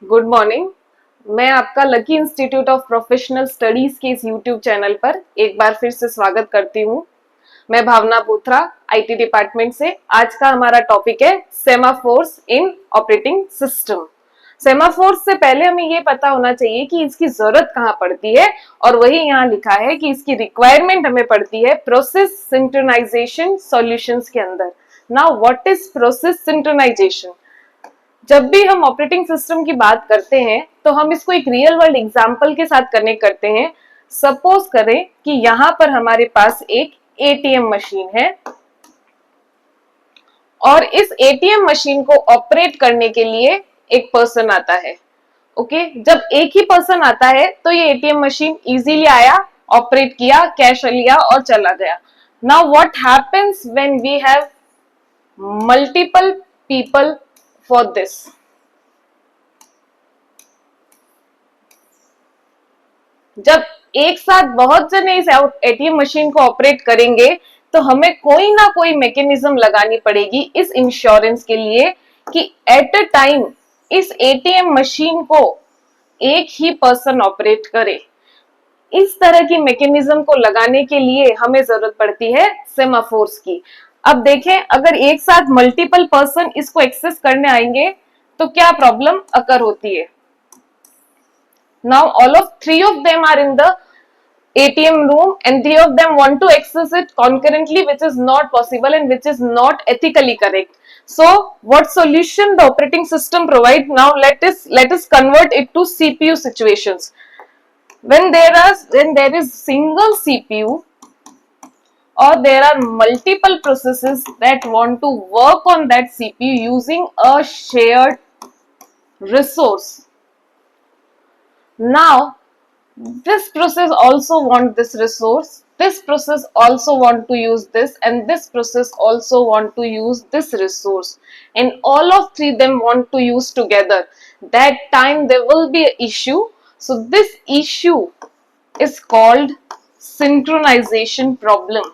Good morning. मैं आपका lucky institute of professional studies के इस यूट्यूब चैनल पर एक बार फिर से स्वागत करती हूँ। मैं भावना बोथरा, आईटी डिपार्टमेंट से। आज का हमारा टॉपिक है सेमाफोर्स इन ऑपरेटिंग सिस्टम। सेमाफोर्स से पहले हमें ये पता होना चाहिए कि इसकी जरूरत कहाँ पड़ती है, और वही यहाँ लिखा है कि इसकी रिक्वायरमेंट हमें पड़ती है प्रोसेस सिंक्रोनाइजेशन सॉल्यूशंस के अंदर। Now what is process synchronization? जब भी हम ऑपरेटिंग सिस्टम की बात करते हैं तो हम इसको एक रियल वर्ल्ड एग्जांपल के साथ कनेक्ट करते हैं। सपोज करें कि यहाँ पर हमारे पास एक एटीएम मशीन है और इस एटीएम मशीन को ऑपरेट करने के लिए एक पर्सन आता है। ओके, जब एक ही पर्सन आता है तो ये एटीएम मशीन इजीली आया, ऑपरेट किया, कैश लिया और चला गया। Now what happens when we have multiple people for this? जब एक साथ बहुत जने इस एटीएम मशीन को ऑपरेट करेंगे तो हमें कोई ना कोई मैकेनिज्म लगानी पड़ेगी इस इंश्योरेंस के लिए कि एट अ टाइम इस एटीएम मशीन को एक ही पर्सन ऑपरेट करे। इस तरह की मैकेनिज्म को लगाने के लिए हमें जरूरत पड़ती है सेमाफोर्स की। अब देखें, अगर एक साथ मल्टीपल पर्सन इसको एक्सेस करने आएंगे तो क्या प्रॉब्लम अकर होती है। Now all of three of them are in the ATM room and three of them want to access it concurrently, which is not possible and which is not ethically correct. So what solution the operating system provide? Now let us convert it to CPU situations. When there is single CPU or there are multiple processes that want to work on that CPU using a shared resource. Now this process also want this resource, this process also want to use this, and this process also want to use this resource, and all of three them want to use together. That time there will be an issue. So this issue is called synchronization problem.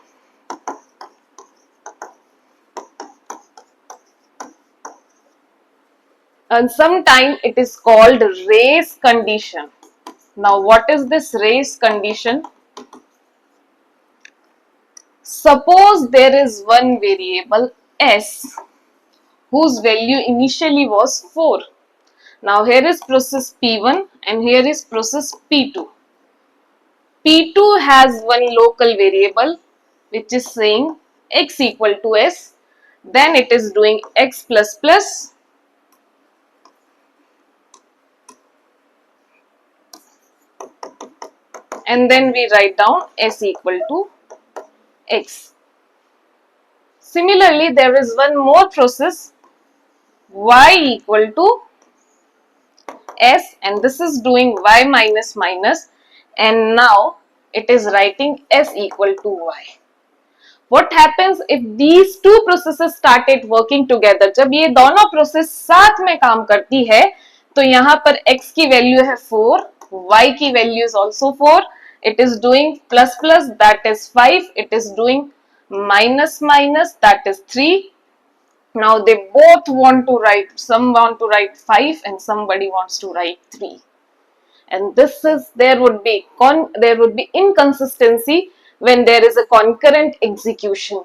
And sometime it is called race condition. Now what is this race condition? Suppose there is one variable s whose value initially was 4. Now here is process P1 and here is process P2. P2 has one local variable which is saying x equal to s, then it is doing x plus plus, and then we write down s equal to x. Similarly, there is one more process y equal to s, and this is doing y minus minus, and now it is writing s equal to y. What happens if these two processes started working together? जब ये दोनों process साथ में काम करती है तो यहाँ पर x की वैल्यू है 4, y की value is also 4, it is doing plus plus, that is 5, it is doing minus minus, that is 3. Now they both want to write, some want to write 5 and somebody wants to write 3. And this is, there would be inconsistency when there is a concurrent execution.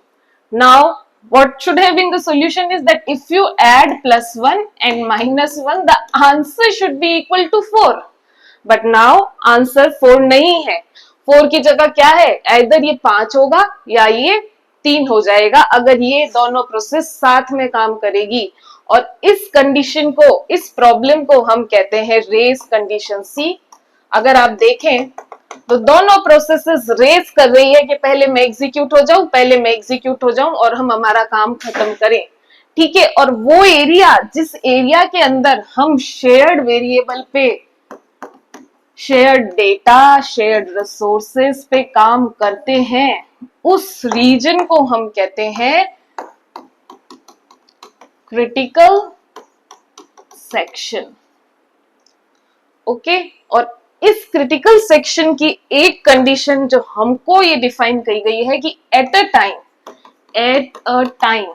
Now what should have been the solution is that if you add plus 1 and minus 1, the answer should be equal to 4. But now answer 4 नहीं है, 4 की जगह क्या है, either ये 5 होगा या ये 3 हो जाएगा अगर ये दोनों प्रोसेस साथ में काम करेगी। और इस कंडीशन को, इस प्रॉब्लम को हम कहते हैं रेस कंडीशन सी। अगर आप देखें तो दोनों प्रोसेसेस रेस कर रही है कि पहले मैं एग्जीक्यूट हो जाऊं, पहले मैं एग्जीक्यूट हो जाऊं और हम हमारा काम खत्म करें। ठीक है, और वो एरिया, जिस एरिया के अंदर हम शेयर्ड वेरिएबल पे, शेयर्ड डेटा, शेयर्ड रिसोर्सेस पे काम करते हैं, उस रीजन को हम कहते हैं क्रिटिकल सेक्शन। ओके, और इस क्रिटिकल सेक्शन की एक कंडीशन जो हमको ये डिफाइन की गई है कि at a time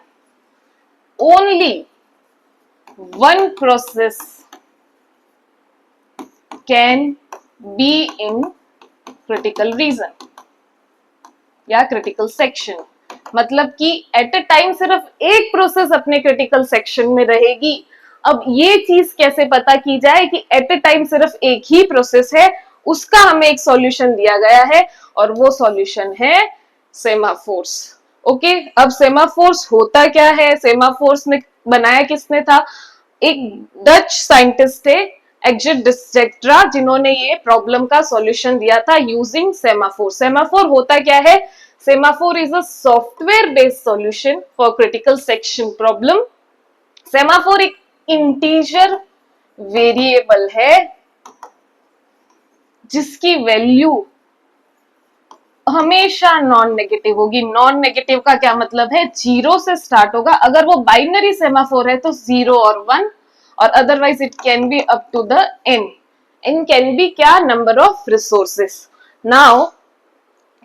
only one process can be in critical reason या क्रिटिकल सेक्शन। मतलब कि एट अ टाइम सिर्फ एक प्रोसेस अपने क्रिटिकल सेक्शन में रहेगी। अब ये चीज कैसे पता की जाए कि एट अ टाइम सिर्फ एक ही प्रोसेस है, उसका हमें एक सॉल्यूशन दिया गया है और वो सॉल्यूशन है सेमाफोर्स। ओके, अब सेमाफोर्स होता क्या है, सेमाफोर्स ने बनाया किसने था? एक डच साइंटिस्ट थे एग्जिट डिसेक्ट्रा, जिन्होंने ये प्रॉब्लम का सॉल्यूशन दिया था यूजिंग सेमाफोर। सेमाफोर होता क्या है? Semaphore is a software based solution for critical section problem. Semaphore एक इंटीजर वेरिएबल है जिसकी वैल्यू हमेशा नॉन नेगेटिव होगी। नॉन नेगेटिव का क्या मतलब है? जीरो से स्टार्ट होगा। अगर वो बाइनरी सेमाफोर है तो 0 और 1, और otherwise it can be up to the n। n can be क्या? Number of resources. नाउ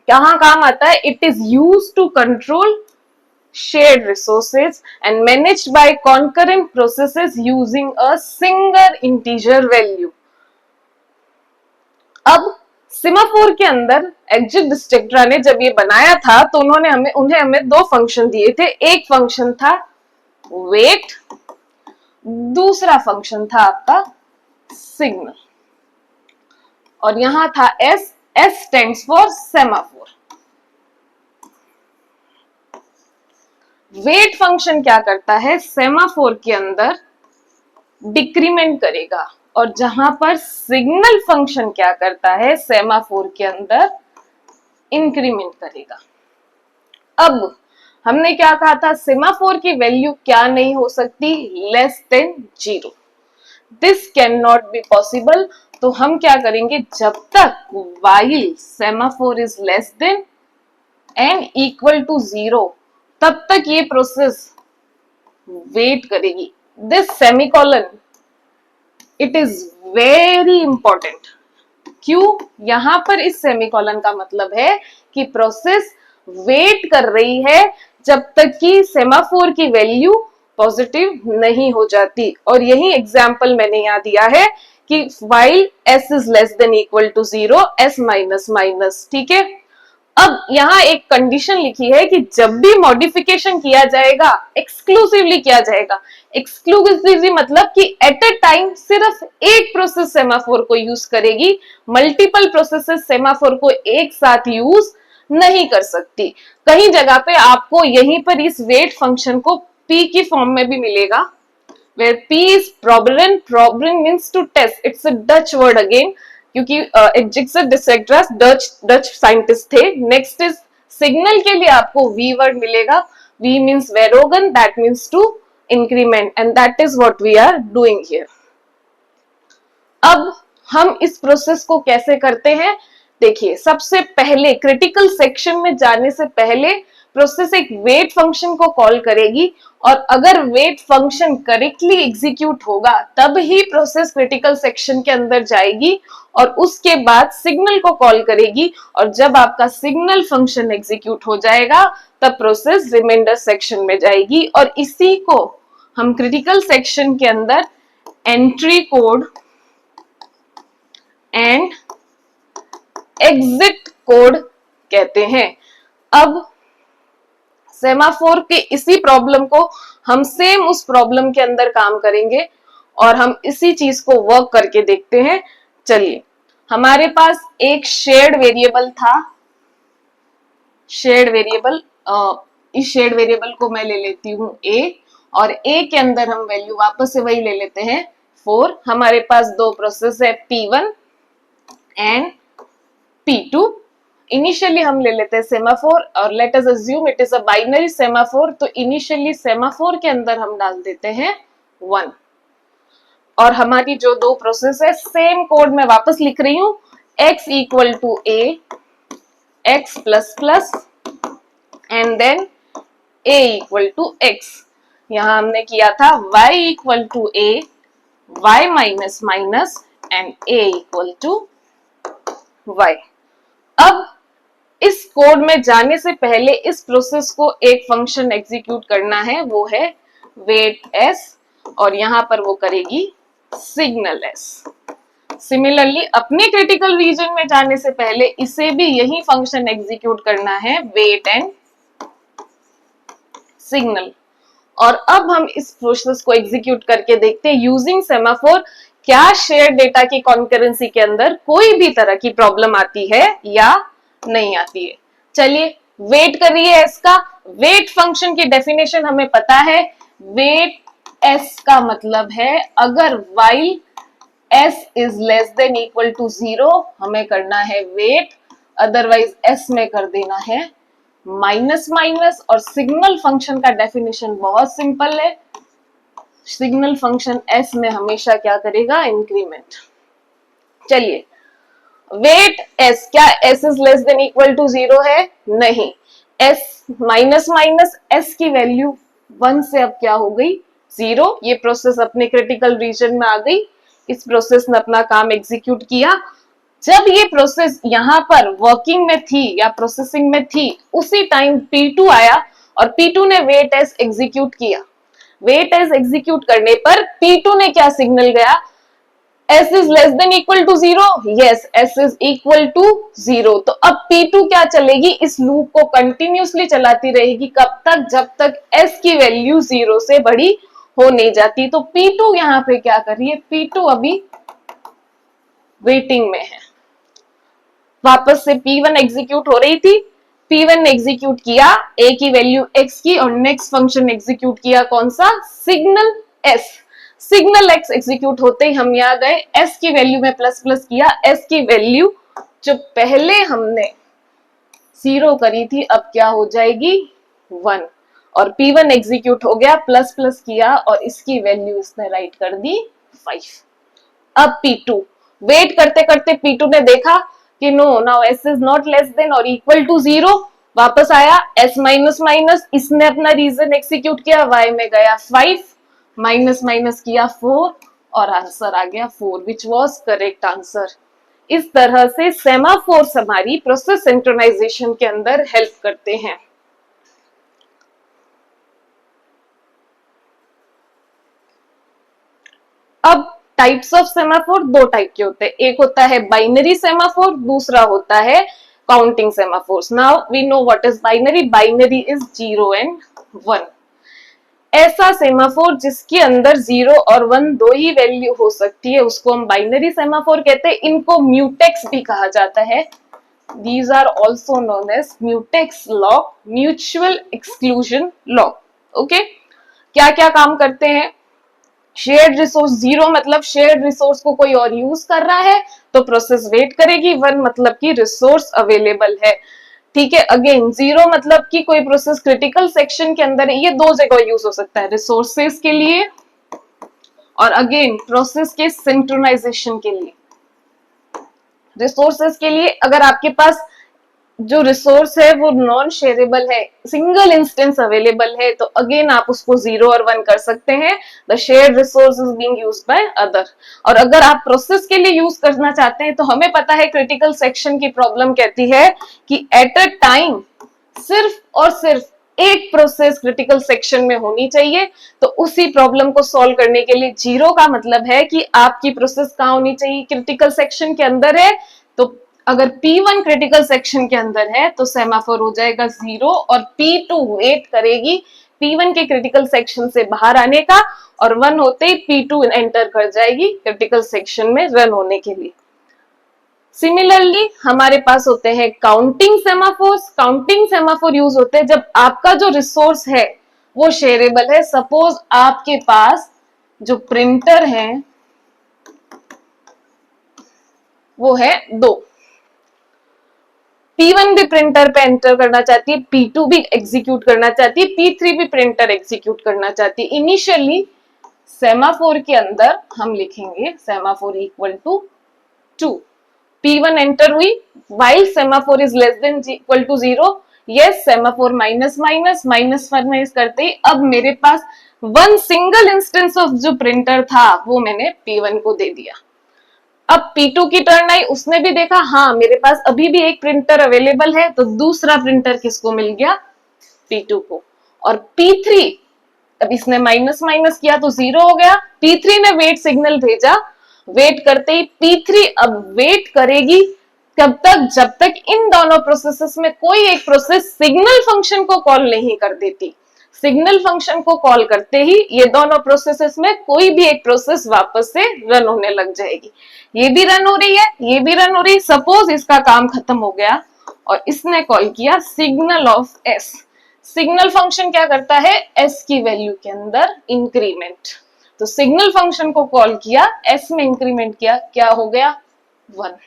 कहां काम आता है? It is used to control shared resources and managed by concurrent processes using a single integer value। अब semaphore के अंदर exit डिसेक्ट्रा ने जब ये बनाया था तो उन्हें हमें दो फंक्शन दिए थे। एक फंक्शन था वेट, दूसरा फंक्शन था आपका सिग्नल, और यहां था S. S stands for semaphore. Wait function क्या करता है? सेमाफोर के अंदर डिक्रीमेंट करेगा, और जहां पर सिग्नल फंक्शन क्या करता है? सेमाफोर के अंदर इंक्रीमेंट करेगा। अब हमने क्या कहा था? सेमाफोर की वैल्यू क्या नहीं हो सकती? Less than 0। This can not be possible. तो हम क्या करेंगे? जब तक while semaphore is less than and equal to 0, तब तक ये प्रोसेस वेट करेगी। This semicolon it is very important. क्यों? यहां पर इस सेमीकोलन का मतलब है कि प्रोसेस वेट कर रही है जब तक कि सेमाफोर की वैल्यू पॉजिटिव नहीं हो जाती। और यही एग्जाम्पल मैंने यहां दिया है कि while s is less than equal to 0, s minus minus. ठीक है, अब यहां एक कंडीशन लिखी है कि जब भी मॉडिफिकेशन किया जाएगा, एक्सक्लूसिवली किया जाएगा। एक्सक्लूसिवली मतलब कि एट अ टाइम सिर्फ एक प्रोसेस सेमाफोर को यूज करेगी, मल्टीपल प्रोसेसेस सेमाफोर को एक साथ यूज नहीं कर सकती। कहीं जगह पे आपको यहीं पर इस वेट फंक्शन को p की फॉर्म में भी मिलेगा, where p is probability। probability means to test, it's a Dutch word again, क्योंकि एग्जिट डिसेक्ट्रा डच साइंटिस्ट थे। नेक्स्ट इज सिग्नल के लिए आपको v वर्ड मिलेगा। v means verhogen, that means to increment, and that is what we are doing here. अब हम इस प्रोसेस को कैसे करते हैं? देखिए, सबसे पहले क्रिटिकल सेक्शन में जाने से पहले प्रोसेस एक वेट फंक्शन को कॉल करेगी, और अगर वेट फंक्शन करेक्टली एग्जीक्यूट होगा तब ही प्रोसेस क्रिटिकल सेक्शन के अंदर जाएगी, और उसके बाद सिग्नल को कॉल करेगी, और जब आपका सिग्नल फंक्शन एग्जीक्यूट हो जाएगा तब प्रोसेस रिमाइंडर सेक्शन में जाएगी। और इसी को हम क्रिटिकल सेक्शन के अंदर entry code and exit code कहते हैं। अब सेमाफोर के इसी प्रॉब्लम को हम सेम उस प्रॉब्लम के अंदर काम करेंगे, और हम इसी चीज को वर्क करके देखते हैं। चलिए, हमारे पास एक शेयर्ड वेरिएबल था। शेयर्ड वेरिएबल, इस शेयर्ड वेरिएबल को मैं ले लेती हूं a, और a के अंदर हम वैल्यू वापस से वही ले लेते हैं 4। हमारे पास दो प्रोसेस है P1 एंड P2। इनिशियली हम ले लेते हैं सेमाफोर, और let us assume it is a binary semaphore. तो इनिशियली सेमाफोर के अंदर हम डाल देते हैं 1, और हमारी जो दो प्रोसेस है सेम कोड में वापस लिख रही हूं। x equal to a, x plus plus, and then a equal to x। यहां हमने किया था y equal to a, y minus minus, and a equal to y। अब इस कोड में जाने से पहले इस प्रोसेस को एक फंक्शन एग्जीक्यूट करना है, वो है वेट s, और यहां पर वो करेगी सिग्नल s। सिमिलरली अपने क्रिटिकल रीजन में जाने से पहले इसे भी यही फंक्शन एग्जीक्यूट करना है, वेट एंड सिग्नल। और अब हम इस प्रोसेस को एग्जीक्यूट करके देखते हैं यूजिंग सेमाफोर, क्या शेयर डेटा की कॉन्करेंसी के अंदर कोई भी तरह की प्रॉब्लम आती है या नहीं आती है। चलिए वेट करिए इसका। वेट फंक्शन की डेफिनेशन हमें पता है, वेट एस का मतलब है अगर while S is less than equal to 0 हमें करना है वेट, अदरवाइज एस में कर देना है माइनस माइनस। और सिग्नल फंक्शन का डेफिनेशन बहुत सिंपल है, सिग्नल फंक्शन एस में हमेशा क्या करेगा, इंक्रीमेंट। चलिए वेट एस, क्या S is less than equal to 0 है? नहीं। एस माइनस माइनस एस की वैल्यू 1 से अब क्या हो गई, 0। ये प्रोसेस अपने क्रिटिकल रीजन में आ गई, इस प्रोसेस ने अपना काम एग्जीक्यूट किया। जब ये प्रोसेस यहां पर वर्किंग में थी या प्रोसेसिंग में थी, उसी टाइम P2 आया और P2 ने वेट एस एग्जीक्यूट किया। वेट एस एग्जीक्यूट करने पर P2 ने क्या सिग्नल गया, S is less than equal to 0? Yes, S is equal to 0। तो अब P2 क्या चलेगी, इस लूप को कंटिन्यूसली चलाती रहेगी, कब तक, जब तक S की वैल्यू 0 से बड़ी हो नहीं जाती। तो P2 यहाँ पे क्या कर रही है, P2 अभी वेटिंग में है। वापस से P1 एग्जीक्यूट हो रही थी, P1 ने एग्जीक्यूट किया A की वैल्यू X की, और नेक्स्ट फंक्शन एग्जीक्यूट किया कौन सा, signal S। Signal X execute होते ही हम यहाँ गए, S की वैल्यू में प्लस प्लस किया, S की वैल्यू जो पहले हमने 0 करी थी अब क्या हो जाएगी 1, और P1 एग्जीक्यूट हो गया, प्लस प्लस किया और इसकी वैल्यू इसने राइट कर दी 5। अब P2 वेट करते करते P2 ने देखा कि no, now S is not less than और इक्वल टू 0, वापस आया S माइनस माइनस, इसने अपना रीजन एग्जीक्यूट किया, Y में गया 5, माइनस माइनस किया 4 और आंसर आ गया 4, विच वॉज करेक्ट आंसर। इस तरह से सेमाफोर्स हमारी प्रोसेस सिंक्रोनाइजेशन के अंदर हेल्प करते हैं। अब टाइप्स ऑफ सेमाफोर दो टाइप के होते हैं, एक होता है बाइनरी सेमाफोर, दूसरा होता है counting semaphores. Now we know what is binary. Binary is 0 and 1। ऐसा सेमाफोर जिसके अंदर 0 और 1 दो ही वैल्यू हो सकती है उसको हम बाइनरी सेमाफोर कहते हैं। इनको म्यूटेक्स भी कहा जाता है। These are also known as mutex lock, mutual exclusion lock. Okay, क्या क्या काम करते हैं, शेयर्ड रिसोर्स 0 मतलब शेयर्ड रिसोर्स को कोई और यूज कर रहा है तो प्रोसेस वेट करेगी, 1 मतलब कि रिसोर्स अवेलेबल है। ठीक है, अगेन 0 मतलब कि कोई प्रोसेस क्रिटिकल सेक्शन के अंदर है, ये दो जगह यूज हो सकता है, रिसोर्सेस के लिए और अगेन प्रोसेस के सिंक्रोनाइजेशन के लिए। रिसोर्सेस के लिए अगर आपके पास जो रिसोर्स है वो नॉन शेयरेबल है, सिंगल इंस्टेंस अवेलेबल है, तो अगेन आप उसको 0 और 1 कर सकते हैं, the shared resource is being used by other. और अगर आप प्रोसेस के लिए यूज करना चाहते हैं तो हमें पता है क्रिटिकल सेक्शन की प्रॉब्लम कहती है कि एट अ टाइम सिर्फ और सिर्फ एक प्रोसेस क्रिटिकल सेक्शन में होनी चाहिए। तो उसी प्रॉब्लम को सॉल्व करने के लिए 0 का मतलब है कि आपकी प्रोसेस कहां होनी चाहिए, क्रिटिकल सेक्शन के अंदर है। तो अगर P1 क्रिटिकल सेक्शन के अंदर है तो सेमाफोर हो जाएगा 0 और P2 वेट करेगी P1 के क्रिटिकल सेक्शन से बाहर आने का, और 1 होते ही P2 एंटर कर जाएगी क्रिटिकल सेक्शन में रन होने के लिए। सिमिलरली हमारे पास होते हैं counting semaphores. Counting semaphore use होते हैं जब आपका जो रिसोर्स है वो शेयरेबल है। सपोज आपके पास जो प्रिंटर है वो है 2, P1 भी प्रिंटर पे एंटर करना चाहती है, P2 भी एग्जीक्यूट करना चाहती है, P3 भी प्रिंटर एग्जीक्यूट करना चाहती है। इनिशियली सेमाफोर के अंदर हम लिखेंगे semaphore equal to 2, P1 enter हुई, while semaphore is less than equal to 0, yes semaphore minus minus minus minus करते ही अब मेरे पास 1 सिंगल इंस्टेंस ऑफ जो प्रिंटर था वो मैंने P1 को दे दिया। अब P2 की टर्न आई, उसने भी देखा हाँ मेरे पास अभी भी एक प्रिंटर अवेलेबल है, तो दूसरा प्रिंटर किसको मिल गया, P2 को। और P3 अब इसने माइनस माइनस किया तो 0 हो गया, P3 ने वेट सिग्नल भेजा, वेट करते ही P3 अब वेट करेगी कब तक, जब तक इन दोनों प्रोसेसेस में कोई एक प्रोसेस सिग्नल फंक्शन को कॉल नहीं कर देती। सिग्नल फंक्शन को कॉल करते ही ये दोनों प्रोसेसेस में कोई भी एक प्रोसेस वापस से रन होने लग जाएगी। ये भी रन हो रही है, ये भी रन हो रही है। सपोज इसका काम खत्म हो गया और इसने कॉल किया signal of S. Signal function क्या करता है, एस की वैल्यू के अंदर इंक्रीमेंट। तो सिग्नल फंक्शन को कॉल किया, एस में इंक्रीमेंट किया, क्या हो गया 1।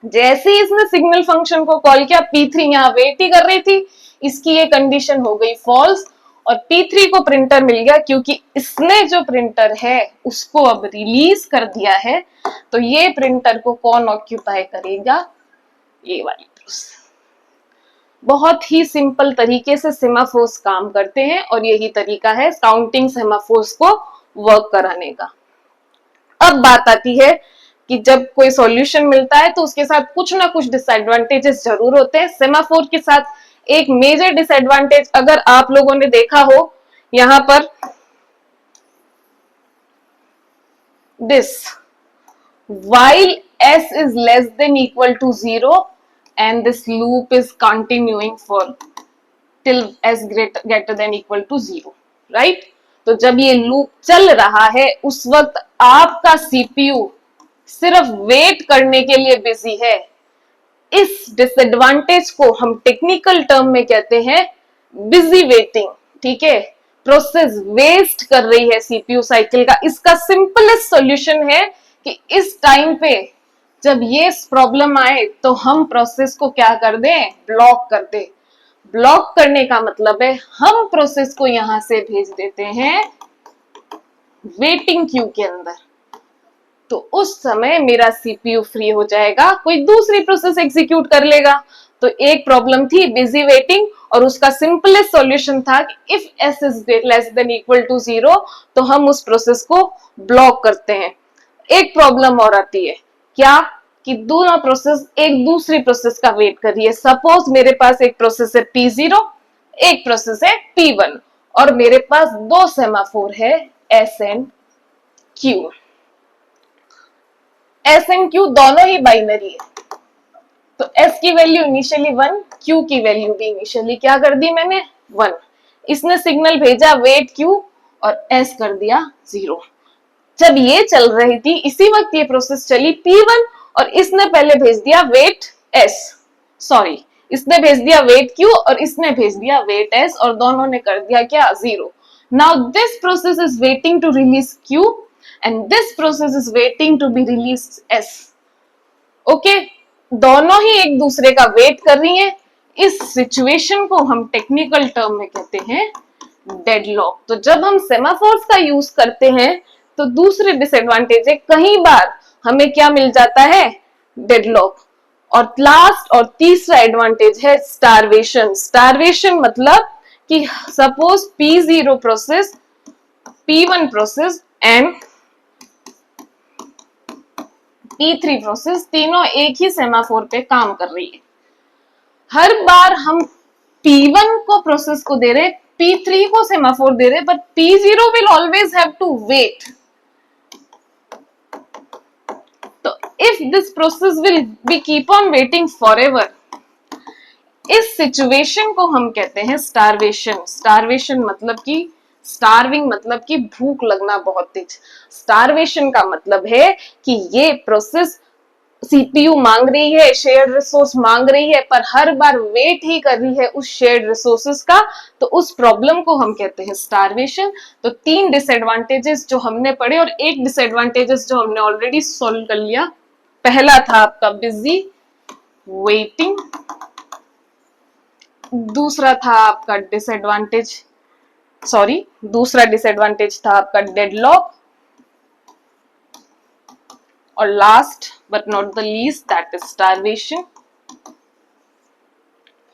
जैसे ही इसने सिग्नल फंक्शन को कॉल किया, P3 यहाँ वेट ही कर रही थी, इसकी ये कंडीशन हो गई फॉल्स और P3 को प्रिंटर मिल गया, क्योंकि इसने जो प्रिंटर है उसको अब रिलीज कर दिया है। तो ये प्रिंटर को कौन ऑक्यूपाई करेगा, ये वाली प्रोसेस। बहुत ही सिंपल तरीके से सेमाफोर्स काम करते हैं और यही तरीका है काउंटिंग सेमाफोर्स को वर्क कराने का। अब बात आती है कि जब कोई सॉल्यूशन मिलता है तो उसके साथ कुछ ना कुछ डिसएडवांटेजेस जरूर होते हैं। सेमाफोर के साथ एक मेजर डिसएडवांटेज अगर आप लोगों ने देखा हो, यहां पर this while s is less than equal to 0 and this loop is continuing for till s greater than equal to 0, right? तो जब ये लूप चल रहा है उस वक्त आपका सीपीयू सिर्फ वेट करने के लिए बिजी है। इस डिसएडवांटेज को हम टेक्निकल टर्म में कहते हैं बिजी वेटिंग, ठीक है। प्रोसेस वेस्ट कर रही है सीपीयू साइकिल का। इसका सिंपलेस्ट सॉल्यूशन है कि इस टाइम पे जब ये प्रॉब्लम आए तो हम प्रोसेस को क्या कर दें, ब्लॉक कर दें। ब्लॉक करने का मतलब है हम प्रोसेस को यहां से भेज देते हैं वेटिंग क्यू के अंदर। तो उस समय मेरा सीपीयू फ्री हो जाएगा, कोई दूसरी प्रोसेस एग्जीक्यूट कर लेगा। तो एक प्रॉब्लम थी बिजी वेटिंग और उसका सिंपलेस्ट सॉल्यूशन था कि if S is less than equal to 0 तो हम उस प्रोसेस को ब्लॉक करते हैं। एक प्रॉब्लम और आती है, क्या कि दोनों प्रोसेस एक दूसरी प्रोसेस का वेट कर रही है। सपोज मेरे पास एक प्रोसेस है P0, एक प्रोसेस है P1 और मेरे पास दो सेमाफोर है S and Q। S and Q दोनों ही बाइनरी है, तो S की वैल्यू इनिशियली 1, Q की वैल्यू भी इनिशियली क्या कर दी मैंने 1। इसने सिग्नल भेजा वेट Q और S कर दिया 0। जब ये चल रही थी इसी वक्त ये प्रोसेस चली P1 और इसने पहले भेज दिया वेट S, सॉरी इसने भेज दिया वेट Q और इसने भेज दिया वेट S और दोनों ने कर दिया क्या 0। Now this process is waiting to release Q and this process is waiting to be released S। Okay, दोनों ही एक दूसरे का वेट कर रही हैं। इस सिचुएशन को हम टेक्निकल टर्म में कहते हैं डेडलॉक। तो जब हम सेमाफोर्स का यूज करते हैं तो दूसरे डिसएडवांटेज है, कई बार हमें क्या मिल जाता है, डेडलॉक। और लास्ट और तीसरा एडवांटेज है स्टारवेशन। स्टारवेशन मतलब कि suppose P0 process, P1 process and P3 process तीनों एक ही सेमाफोर पे काम कर रही है। हर बार हम P1 को प्रोसेस को दे रहे, P3 को सेमाफोर दे रहे, but P0 will always have to wait. तो if this process will be keep on waiting forever, इस सिचुएशन को हम कहते हैं स्टारवेशन। स्टारवेशन मतलब कि स्टार्विंग मतलब कि भूख लगना बहुत तेज। स्टारवेशन का मतलब है कि ये प्रोसेस सीपीयू मांग रही है, शेयर्ड रिसोर्स मांग रही है, पर हर बार वेट ही कर रही है उस शेयर्ड रिसोर्सेस का। तो उस प्रॉब्लम को हम कहते हैं स्टारवेशन। तो तीन डिसएडवांटेजेस जो हमने पढ़े और एक डिसएडवांटेजेस जो हमने ऑलरेडी सॉल्व कर लिया। पहला था आपका बिजी वेटिंग, दूसरा था आपका दूसरा डिसएडवांटेज था आपका डेडलॉक, और last but not the least that is starvation.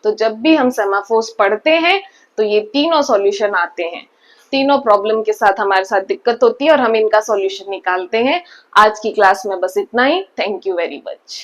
तो जब भी हम सेमाफोर्स पढ़ते हैं तो ये तीनों सॉल्यूशन आते हैं। तीनों प्रॉब्लम के साथ हमारे साथ दिक्कत होती है और हम इनका सॉल्यूशन निकालते हैं। आज की क्लास में बस इतना ही। Thank you very much.